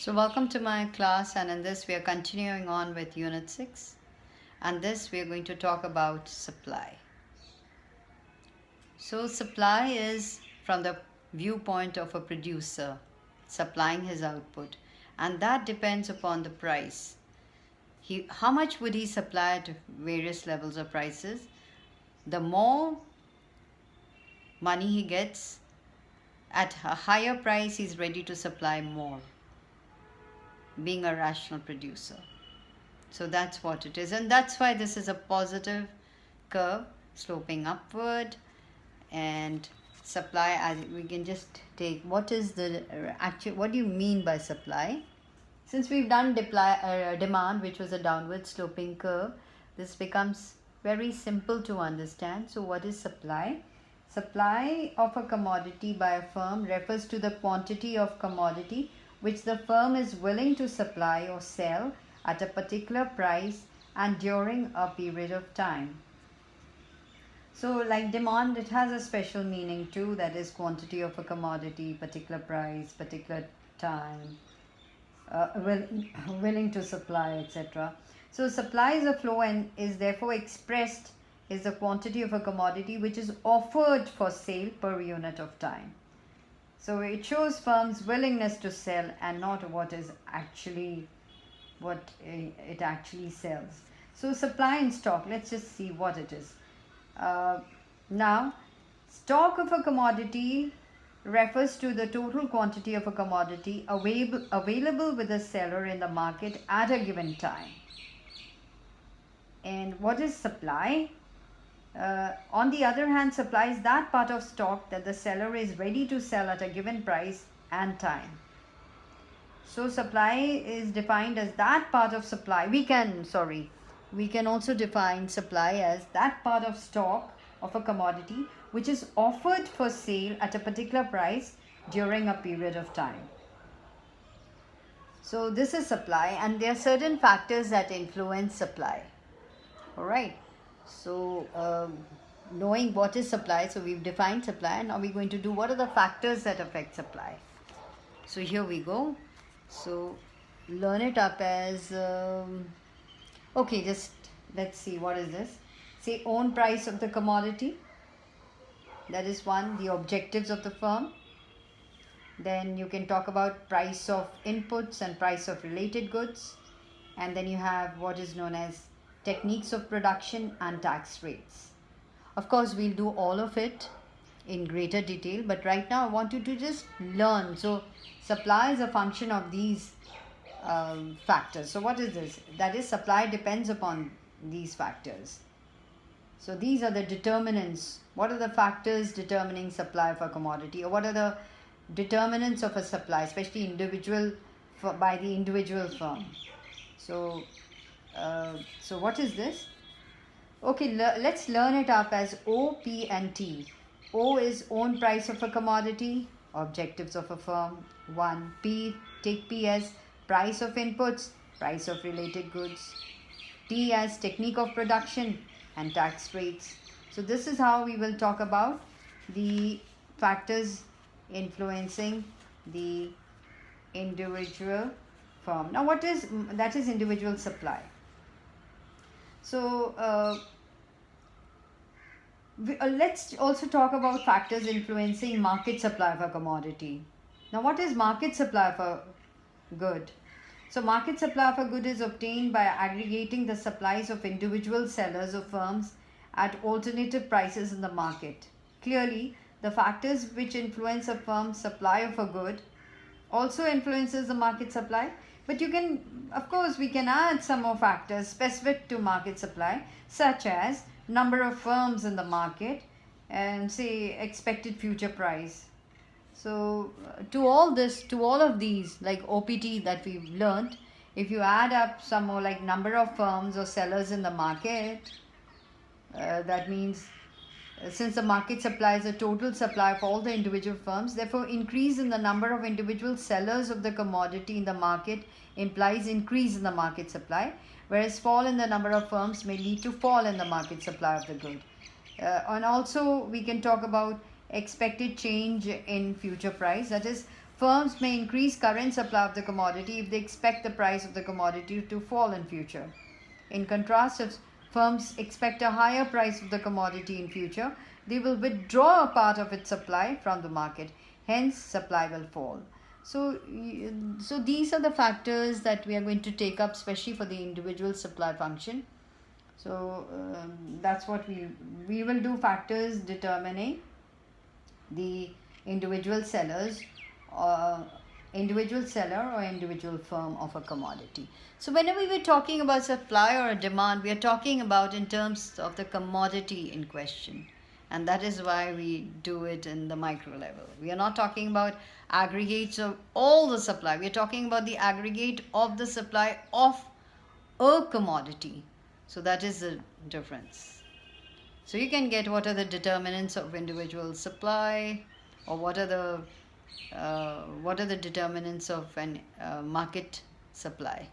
So welcome to my class, and in this we are continuing on with Unit 6, and this we are going to talk about supply. So supply is from the viewpoint of a producer supplying his output, and that depends upon the price. How much would he supply at various levels of prices? The more money he gets, at a higher price he's ready to supply more, being a rational producer. So that's what it is, and that's why this is a positive curve sloping upward. And supply, as we can just take, what is the what do you mean by supply? Since we've done demand, which was a downward sloping curve, this becomes very simple to understand. So what is supply? Supply of a commodity by a firm refers to the quantity of commodity which the firm is willing to supply or sell at a particular price and during a period of time. So like demand, it has a special meaning too, that is quantity of a commodity, particular price, particular time, willing to supply, etc. So supply is a flow and is therefore expressed is the quantity of a commodity which is offered for sale per unit of time. So it shows firms' willingness to sell and not what it actually sells. So supply and stock, let's just see what it is. Now, stock of a commodity refers to the total quantity of a commodity available with the seller in the market at a given time. And what is supply? On the other hand, supply is that part of stock that the seller is ready to sell at a given price and time. So supply is defined as that part of supply. We can also define supply as that part of stock of a commodity which is offered for sale at a particular price during a period of time. So this is supply, and there are certain factors that influence supply. All right. So knowing what is supply, so we've defined supply, and now we're going to do what are the factors that affect supply. So here we go. So learn it up as okay, just let's see, what is this? Say own price of the commodity. That is one. The objectives of the firm. Then you can talk about price of inputs and price of related goods. And then you have what is known as techniques of production and tax rates. Of course, we'll do all of it in greater detail, but right now I want you to just learn. So supply is a function of these factors. So what is this? That is, supply depends upon these factors. So these are the determinants. What are the factors determining supply of a commodity, or what are the determinants of a supply, especially by the individual firm? So what is this? Okay, let's learn it up as O, P and T. O is own price of a commodity, objectives of a firm. 1. P, take P as price of inputs, price of related goods. T as technique of production and tax rates. So this is how we will talk about the factors influencing the individual firm. Now that is individual supply. So let's also talk about factors influencing market supply of a commodity. Now what is market supply of a good? So market supply of a good is obtained by aggregating the supplies of individual sellers of firms at alternative prices in the market. Clearly, the factors which influence a firm's supply of a good also influences the market supply. But we can add some more factors specific to market supply, such as number of firms in the market and say expected future price. So to all of these, like OPT that we've learned, if you add up some more, like number of firms or sellers in the market, that means since the market supply is a total supply of all the individual firms, therefore increase in the number of individual sellers of the commodity in the market implies increase in the market supply, whereas fall in the number of firms may lead to fall in the market supply of the good. And also we can talk about expected change in future price. That is, Firms may increase current supply of the commodity if they expect the price of the commodity to fall in future. In contrast, if firms expect a higher price of the commodity in future, they will withdraw a part of its supply from the market. Hence, supply will fall. So these are the factors that we are going to take up, especially for the individual supply function. So that's what we will do, factors determining the individual sellers or individual seller or individual firm of a commodity. So whenever we're talking about supply or demand, we are talking about in terms of the commodity in question, and that is why we do it in the micro level. We are not talking about aggregates of all the supply. We are talking about the aggregate of the supply of a commodity. So that is the difference. So you can get what are the determinants of individual supply, or what are the determinants of an market supply.